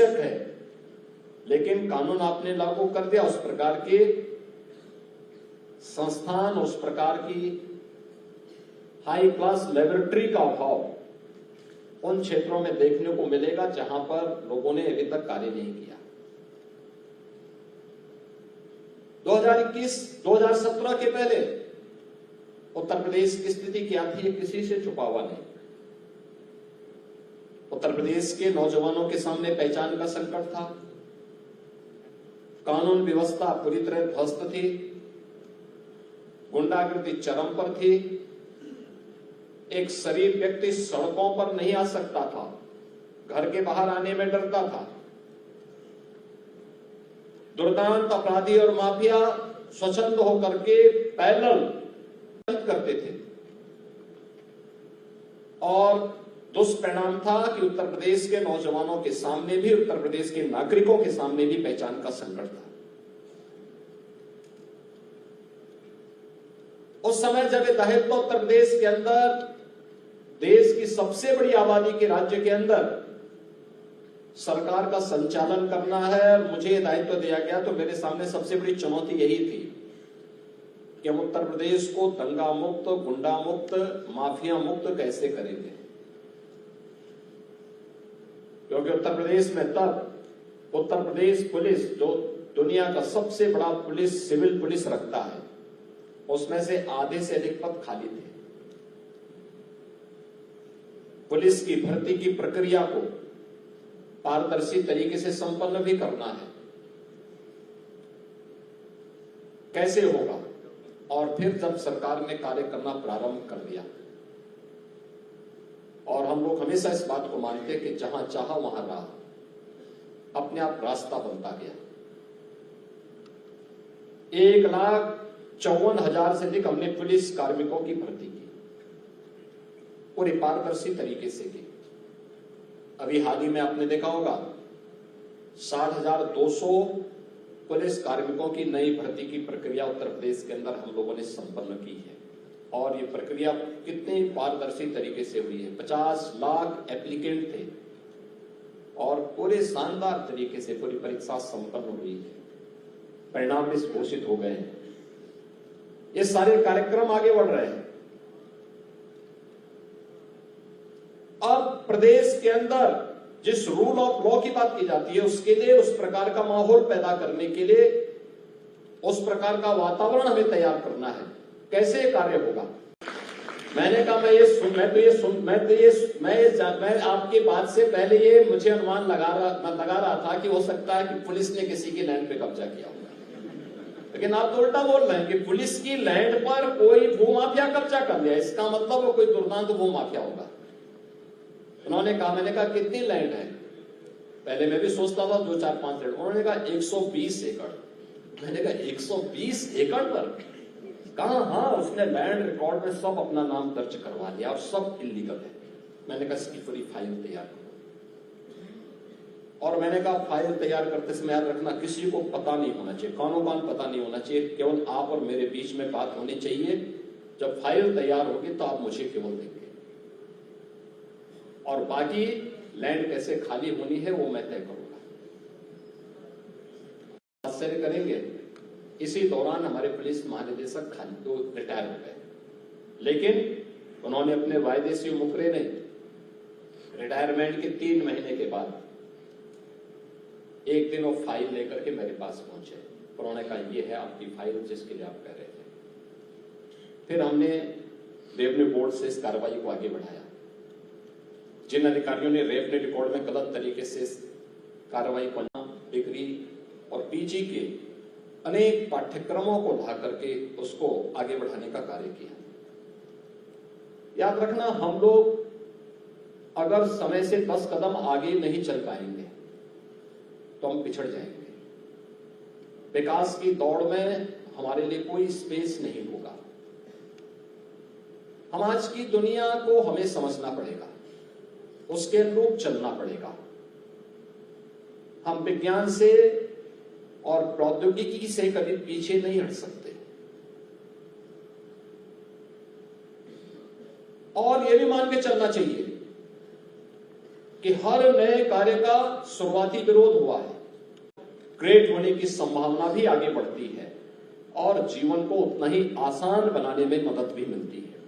आवश्यक है, लेकिन कानून आपने लागू कर दिया, उस प्रकार के संस्थान, उस प्रकार की हाई क्लास लेबोरेटरी का अभाव उन क्षेत्रों में देखने को मिलेगा जहां पर लोगों ने अभी तक कार्य नहीं किया। 2017 के पहले उत्तर प्रदेश की स्थिति क्या थी, ये किसी से छुपा हुआ नहीं। उत्तर प्रदेश के नौजवानों के सामने पहचान का संकट था, कानून व्यवस्था पूरी तरह ध्वस्त थी, गुंडागर्दी चरम पर थी, एक शरीफ व्यक्ति सड़कों पर नहीं आ सकता था, घर के बाहर आने में डरता था, दुर्दांत अपराधी और माफिया स्वच्छंद होकर के पैरेलल करते थे और दुष्परिणाम था कि उत्तर प्रदेश के नौजवानों के सामने भी, उत्तर प्रदेश के नागरिकों के सामने भी पहचान का संकट था। उस समय जब ये दायित्व उत्तर प्रदेश के अंदर, देश की सबसे बड़ी आबादी के राज्य के अंदर सरकार का संचालन करना है और मुझे दायित्व दिया गया, तो मेरे सामने सबसे बड़ी चुनौती यही थी कि हम उत्तर प्रदेश को दंगा मुक्त, गुंडा मुक्त, माफिया मुक्त कैसे करेंगे। क्योंकि उत्तर प्रदेश में तब उत्तर प्रदेश पुलिस, जो दुनिया का सबसे बड़ा पुलिस, सिविल पुलिस रखता है, उसमें से आधे से अधिक पद खाली थे। पुलिस की भर्ती की प्रक्रिया को पारदर्शी तरीके से संपन्न भी करना है, कैसे होगा। और फिर जब सरकार ने कार्य करना प्रारंभ कर दिया, और हम लोग हमेशा इस बात को मानते हैं कि जहां चाहा वहां राह, अपने आप रास्ता बनता गया। 1,54,000 से अधिक हमने पुलिस कार्मिकों की भर्ती की, पूरी पारदर्शी तरीके से की। अभी हाल ही में आपने देखा होगा 60,200 पुलिस कार्मिकों की नई भर्ती की प्रक्रिया उत्तर प्रदेश के अंदर हम लोगों ने संपन्न की है। और ये प्रक्रिया कितनी पारदर्शी तरीके से हुई है। 50 लाख एप्लीकेंट थे और पूरे शानदार तरीके से पूरी परीक्षा संपन्न हुई है, परिणाम भी घोषित हो गए हैं। ये सारे कार्यक्रम आगे बढ़ रहे हैं। अब प्रदेश के अंदर जिस रूल ऑफ लॉ की बात की जाती है, उसके लिए उस प्रकार का माहौल पैदा करने के लिए उस प्रकार का वातावरण हमें तैयार करना है। कैसे कार्य होगा? मैंने कहा मैं आपकी बात से पहले ये मुझे अनुमान लगा रहा था कि हो सकता है कि पुलिस ने किसी की लैंड पे कब्जा किया होगा, लेकिन आप तो उल्टा बोल रहे हैं कि पुलिस की लैंड पर कोई भूमाफिया कब्जा कर लिया, इसका मतलब वो कोई दुर्दांत भूमाफिया होगा। उन्होंने कहा, मैंने कहा कितनी लैंड है? पहले मैं भी सोचता था 2, 4, 5 एकड़। उन्होंने कहा 120 एकड़। मैंने कहा 120 एकड़ पर? कहा हाँ, उसने लैंड रिकॉर्ड में सब अपना नाम दर्ज करवा लिया और सब इल्लीगल है। मैंने कहा इसकी पूरी फाइल तैयार करो। और मैंने कहा फाइल तैयार करते समय याद रखना, किसी को पता नहीं होना चाहिए, कानों कान पता नहीं होना चाहिए, केवल आप और मेरे बीच में बात होनी चाहिए। जब फाइल तैयार होगी तो आप मुझे केवल देंगे और बाकी लैंड कैसे खाली होनी है वो मैं तय करूंगा। आश्चर्य करेंगे, इसी दौरान हमारे पुलिस महानिदेशक खाली तो रिटायर हो गए, लेकिन उन्होंने अपने वायदे से मुकरे नहीं। रिटायरमेंट के 3 महीने के बाद एक दिन वो फाइल लेकर के मेरे पास पहुंचे। उन्होंने कहा ये है आपकी फाइल जिसके लिए आप कह रहे थे। फिर हमने रेवन्यू बोर्ड से इस कार्रवाई को आगे बढ़ाया। जिन अधिकारियों ने रेवन्यू रिकॉर्ड में गलत तरीके से कार्रवाई को, डिग्री और पीजी के अनेक पाठ्यक्रमों को ला करके उसको आगे बढ़ाने का कार्य किया। याद रखना, हम लोग अगर समय से 10 कदम आगे नहीं चल पाएंगे तो हम पिछड़ जाएंगे। विकास की दौड़ में हमारे लिए कोई स्पेस नहीं होगा। हम आज की दुनिया को हमें समझना पड़ेगा, उसके अनुरूप चलना पड़ेगा। हम विज्ञान से और प्रौद्योगिकी से कभी पीछे नहीं हट सकते। और यह भी मान के चलना चाहिए कि हर नए कार्य का शुरुआती विरोध हुआ है, ग्रेट होने की संभावना भी आगे बढ़ती है और जीवन को उतना ही आसान बनाने में मदद भी मिलती है।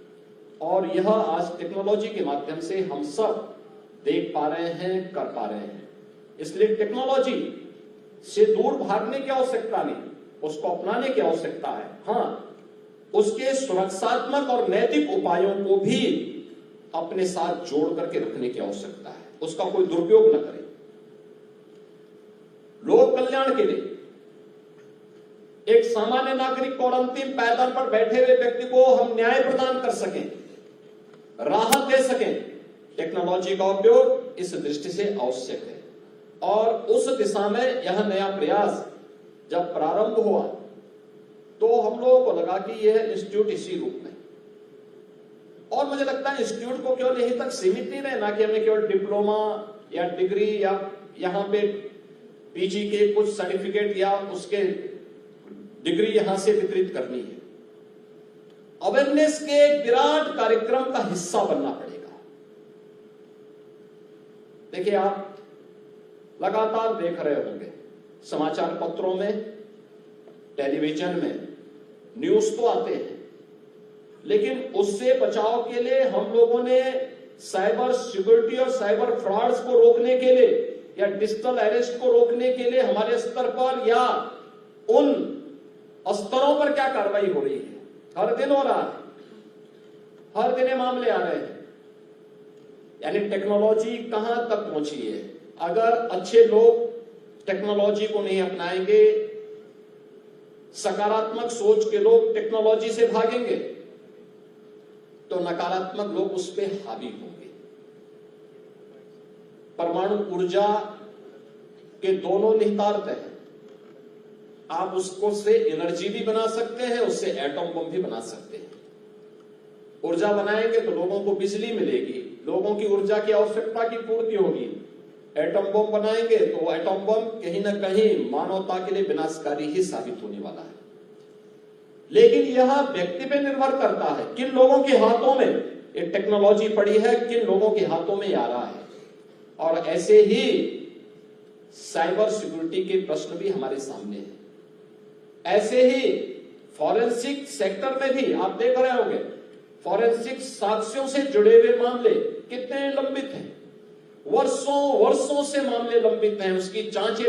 और यह आज टेक्नोलॉजी के माध्यम से हम सब देख पा रहे हैं, कर पा रहे हैं। इसलिए टेक्नोलॉजी से दूर भागने की आवश्यकता नहीं, उसको अपनाने की आवश्यकता है। हाँ, उसके सुरक्षात्मक और नैतिक उपायों को भी अपने साथ जोड़ करके रखने की आवश्यकता है, उसका कोई दुरुपयोग न करें। लोक कल्याण के लिए एक सामान्य नागरिक को और अंतिम पायदान पर बैठे हुए व्यक्ति को हम न्याय प्रदान कर सकें, राहत दे सकें, टेक्नोलॉजी का उपयोग इस दृष्टि से आवश्यक है। और उस दिशा में यह नया प्रयास जब प्रारंभ हुआ तो हम लोगों को लगा कि यह इंस्टीट्यूट इसी रूप में, और मुझे लगता है इंस्टीट्यूट को केवल यहीं तक सीमित नहीं रहना कि हमें केवल डिप्लोमा या डिग्री या यहां पे पीजी के कुछ सर्टिफिकेट या उसके डिग्री यहां से वितरित करनी है। अवेयरनेस के एक विराट कार्यक्रम का हिस्सा बनना पड़ेगा। देखिए, आप लगातार देख रहे होंगे समाचार पत्रों में, टेलीविजन में न्यूज तो आते हैं, लेकिन उससे बचाव के लिए हम लोगों ने साइबर सिक्योरिटी और साइबर फ्रॉड्स को रोकने के लिए या डिजिटल अरेस्ट को रोकने के लिए हमारे स्तर पर या उन स्तरों पर क्या कार्रवाई हो रही है। हर दिन हो रहा है, हर दिन ये मामले आ रहे हैं। यानी टेक्नोलॉजी कहां तक पहुंची है। अगर अच्छे लोग टेक्नोलॉजी को नहीं अपनाएंगे, सकारात्मक सोच के लोग टेक्नोलॉजी से भागेंगे, तो नकारात्मक लोग उस पर हावी होंगे। परमाणु ऊर्जा के दोनों निहितार्थ हैं। आप उसको से एनर्जी भी बना सकते हैं, उससे एटम बम भी बना सकते हैं। ऊर्जा बनाएंगे तो लोगों को बिजली मिलेगी, लोगों की ऊर्जा की आवश्यकता की पूर्ति होगी। एटम बम बनाएंगे तो एटम बम कहीं ना कहीं मानवता के लिए विनाशकारी ही साबित होने वाला है। लेकिन यह व्यक्ति पे निर्भर करता है, किन लोगों के हाथों में ये टेक्नोलॉजी पड़ी है, किन लोगों के हाथों में आ रहा है। और ऐसे ही साइबर सिक्योरिटी के प्रश्न भी हमारे सामने हैं। ऐसे ही फॉरेंसिक सेक्टर में भी आप देख रहे होंगे, फॉरेंसिक साक्ष्यों से जुड़े हुए मामले कितने लंबित हैं, वर्षों वर्षों से मामले लंबित हैं, उसकी जांचें